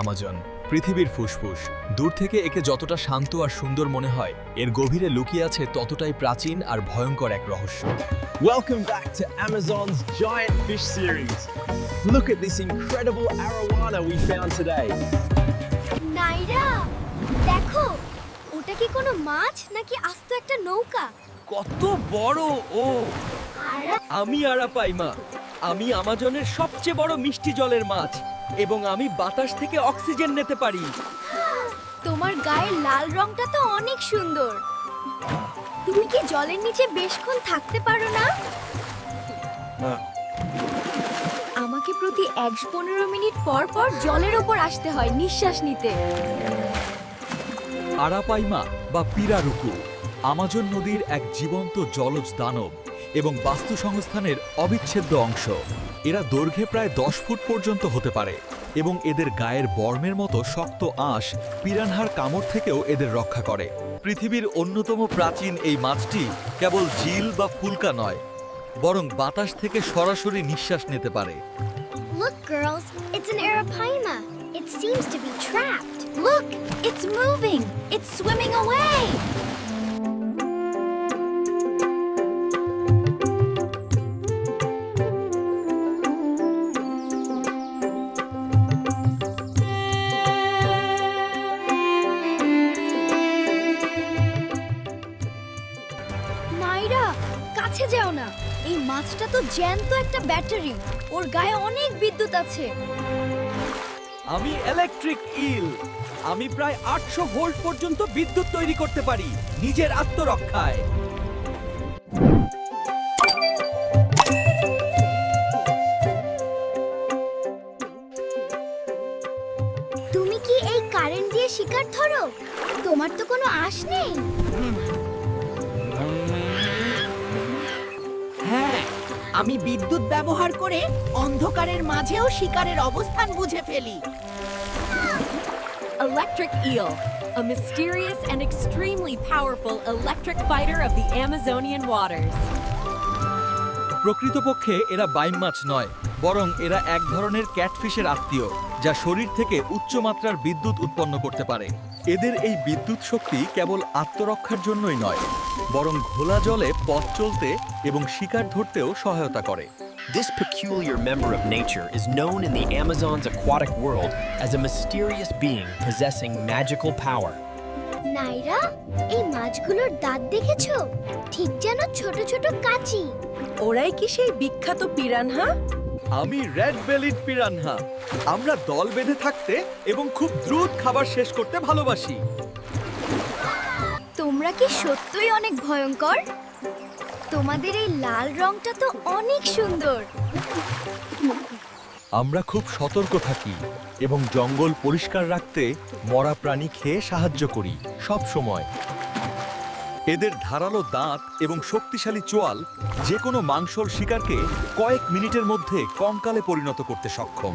Amazon পৃথিবীর ফুসফুস। দূর থেকে একে যতটা শান্ত আর সুন্দর মনে হয়, এর গভীরে লুকিয়ে আছে ততটাই প্রাচীন আর ভয়ঙ্কর এক রহস্য। Welcome back to Amazon's Giant Fish series. Look at this incredible arowana we found today. নাইরা, দেখো, ওটা কি কোনো মাছ নাকি আস্ত একটা নৌকা? কত বড় ও! আমি আরাপাইমা। আমি আমাজনের সবচেয়ে বড় মিষ্টি জলের মাছ এবং আমি বাতাস থেকে অক্সিজেন নিতে পারি। তোমার গায়ের লাল রংটা তো অনেক সুন্দর। তুমি কি জলের নিচে বেশক্ষণ থাকতে পারো না? আমাকে প্রতি ১-১৫ মিনিট পর পর জলের ওপর আসতে হয় নিঃশ্বাস নিতে। আরাপাইমা বা পিরারুকু আমাজন নদীর এক জীবন্ত জলজ দানব এবং বাস্তু সংস্থানের অবিচ্ছেদ্য অংশ। এরা দৈর্ঘ্যে প্রায় 10 ফুট পর্যন্ত হতে পারে এবং এদের গায়ের বর্মের মতো শক্ত আঁশ পিরানহার কামড় থেকেও এদের রক্ষা করে। পৃথিবীর অন্যতম প্রাচীন এই মাছটি কেবল ঝিল বা ফুলকা নয়, বরং বাতাস থেকে সরাসরি নিঃশ্বাস নিতে পারে। Look, girls, it's an arapaima. It seems to be trapped. Look, it's moving. It's swimming away. নাইরা, কাছে যাও না। এই মাছটা তো জ্যান্ত একটা ব্যাটারি। ওর গায়ে অনেক বিদ্যুৎ আছে। আমি ইলেকট্রিক ইল। আমি প্রায় ৮০০ ভোল্ট পর্যন্ত বিদ্যুৎ তৈরি করতে পারি নিজের আত্মরক্ষায়। তুমি কি এই কারেন্ট দিয়ে শিকার ধরো? তোমার তো কোনো আশ নেই। হ্যাঁ, আমি বিদ্যুৎ ব্যবহার করে অন্ধকারের মাঝেও শিকারের অবস্থান বুঝে ফেলি। Electric eel, a mysterious and extremely powerful electric fighter of the Amazonian waters. প্রকৃতপক্ষে এরা বাইম মাছ নয়, বরং এরা এক ধরনের ক্যাটফিশের আত্মীয়, যা শরীর থেকে উচ্চমাত্রার বিদ্যুৎ উৎপন্ন করতে পারে। এদের এই বিদ্যুৎ শক্তি কেবল আত্মরক্ষার জন্যই নয়, বরং ঘোলা জলে পথ চলতে এবং শিকার ধরতেও সহায়তা করে। This peculiar member of nature is known in the Amazon's aquatic world as a mysterious being possessing magical power. নাইরা, এই মাছগুলোর দাঁত দেখেছো? ঠিক যেন ছোট ছোট কাঁচি। ওরাই কি সেই বিখ্যাত পিরানহা? আমি রেড বেলিড পিরানহা। আমরা দল বেঁধে থাকতে এবং খুব দ্রুত খাবার শেষ করতে ভালোবাসি। তোমরা কি সত্যই অনেক ভয়ঙ্কর? তোমাদের এই লাল রংটা তো অনেক সুন্দর। আমরা খুব সতর্ক থাকি এবং জঙ্গল পরিষ্কার রাখতে মরা প্রাণী খেয়ে সাহায্য করি সব সময়। এদের ধারালো দাঁত এবং শক্তিশালী চোয়াল যে কোনো মাংসল শিকারকে কয়েক মিনিটের মধ্যে কঙ্কালে পরিণত করতে সক্ষম।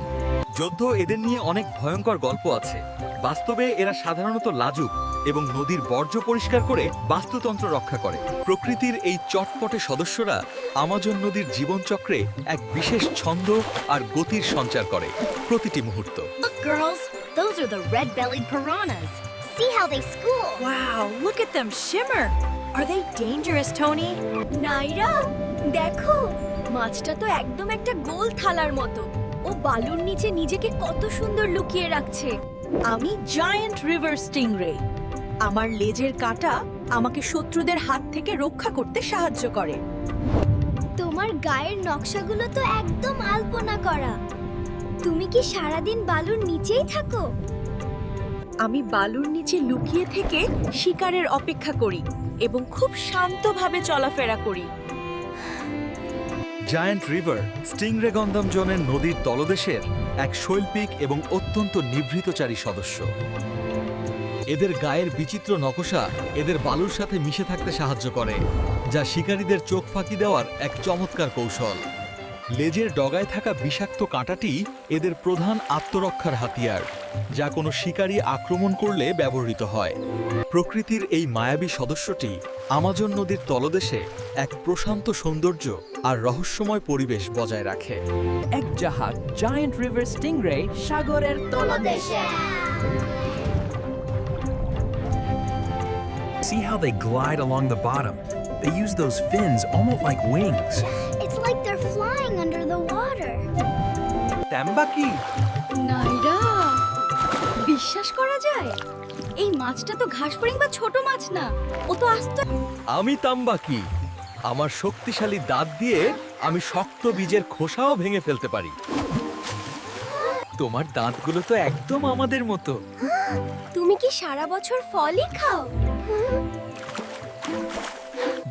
যদিও এদের নিয়ে অনেক ভয়ঙ্কর গল্প আছে, বাস্তবে এরা সাধারণত লাজুক এবং নদীর বর্জ্য পরিষ্কার করে বাস্তুতন্ত্র রক্ষা করে। প্রকৃতির এই চটপটে সদস্যরা আমাজন নদীর জীবনচক্রে এক বিশেষ ছন্দ আর গতির সঞ্চার করে প্রতিটি মুহূর্ত। Look, girls, those are the red-bellied piranhas. See how they school. Wow, look at them shimmer. Are they dangerous, Tony? নাইরা, দেখো, মাছটা তো একদম একটা গোল থালার মতো। ও বালুর নিচে নিজেকে কত সুন্দর লুকিয়ে রাখছে। আমি জায়ান্ট রিভার স্টিংরে। আমার লেজের কাঁটা আমাকে শত্রুদের হাত থেকে রক্ষা করতে সাহায্য করে। তোমার গায়ের নকশাগুলো তো একদম আলপনা করা। তুমি কি সারাদিন বালুর নিচেই থাকো? আমি বালুর নিচে লুকিয়ে থেকে শিকারের অপেক্ষা করি এবং খুব শান্তভাবে চলাফেরা করি। জায়ান্ট রিভার স্টিংরে গন্ধম জোনের নদীর তলদেশের এক শৈল্পিক এবং অত্যন্ত নিভৃতচারী সদস্য। এদের গায়ের বিচিত্র নকশা এদের বালুর সাথে মিশে থাকতে সাহায্য করে, যা শিকারীদের চোখ ফাঁকি দেওয়ার এক চমৎকার কৌশল। লেজের ডগায় থাকা বিষাক্ত কাঁটাটি এদের প্রধান আত্মরক্ষার হাতিয়ার। যা কোনো শিকারী আক্রমণ করলে ব্যবহৃত হয় প্রকৃতির এই মায়াবী সদস্যটি আমাজন নদীর তলদেশে এক প্রশান্ত সৌন্দর্য আর রহস্যময় পরিবেশ বজায় রাখে এক জাহাজ জায়ান্ট রিভার স্টিংরে সাগরের তলদেশে। See how they glide along the bottom? They use those fins almost like wings. It's like they're flying under the water. ট্যাম্বা কি নাইরা, বিশ্বাস করা যায়? এই মাছটা তো ঘাসফড়িং বা ছোট মাছ না, ও তো আস্ত। আমি তাম্বাকি আমার শক্তিশালী দাঁত দিয়ে আমি শক্ত বীজের খোসাও ভেঙে ফেলতে পারি তোমার দাঁতগুলো তো একদম আমাদের মতো তুমি কি সারা বছর ফলই খাও?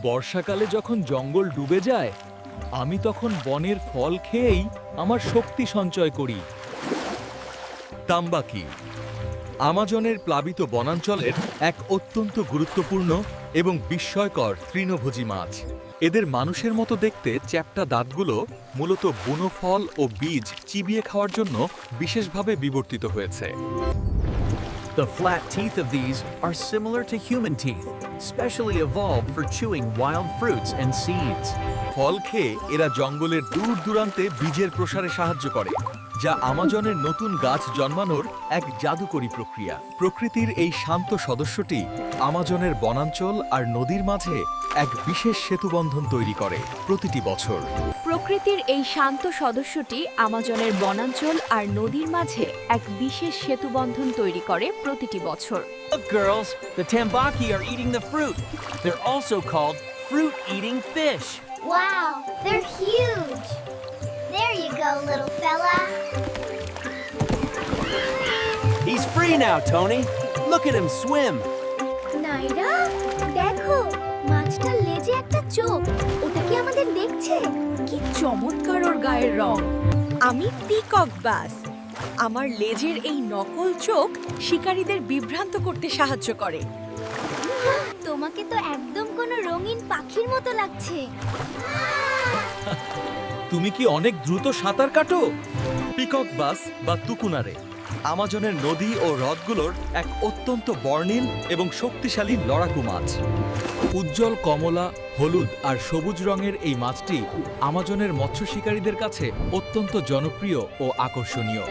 বর্ষাকালে যখন জঙ্গল ডুবে যায় আমি তখন বনের ফল খেয়েই আমার শক্তি সঞ্চয় করি তাম্বাকি আমাজনের প্লাবিত বনাঞ্চলের এক অত্যন্ত গুরুত্বপূর্ণ এবং বিস্ময়কর তৃণভোজী মাছ এদের মানুষের মতো দেখতে চ্যাপ্টা দাঁতগুলো মূলত বুনো ফল ও বীজ চিবিয়ে খাওয়ার জন্য বিশেষভাবে বিবর্তিত হয়েছে The flat teeth of these are similar to human teeth, specially evolved for chewing wild fruits and seeds. ফল খেয়ে এরা জঙ্গলের দূর দূরান্তে বীজের প্রসারে সাহায্য করে যা আমাজনের নতুন গাছ জন্মানোর এক জাদুকরী প্রক্রিয়া প্রকৃতির এই শান্ত সদস্যটি আমাজনের বনাঞ্চল আর নদীর মাঝে এক বিশেষ সেতুবন্ধন তৈরি করে প্রতিটি বছর প্রকৃতির এই শান্ত সদস্যটি আমাজনের বনাঞ্চল আর নদীর মাঝে এক বিশেষ সেতুবন্ধন তৈরি করে প্রতিটি বছর Look, girls, the tambaki are eating the fruit. They're also called fruit-eating fish. Wow, they're huge. There you go, little fella. He's free now, Tony. Look at him swim. নাইরা, দেখো মাছটার লেজে একটা চোখ, ওটা কি আমাদের দেখছে? কি চমৎকার ওর গায়ের রং। আমি পিকক বাস। আমার লেজের এই নকল চোখ শিকারীদের বিভ্রান্ত করতে সাহায্য করে। তোমাকে তো একদম কোনো রঙিন পাখির মতো লাগছে। তুমি কি অনেক দ্রুত সাঁতার কাটো পিকক বাস বা তুকুনারে আমাজনের নদী ও হ্রদগুলোর এক অত্যন্ত বর্ণিল এবং শক্তিশালী লড়াকু মাছ উজ্জ্বল কমলা হলুদ আর সবুজ রঙের এই মাছটি আমাজনের মৎস্য শিকারীদের কাছে অত্যন্ত জনপ্রিয় ও আকর্ষণীয়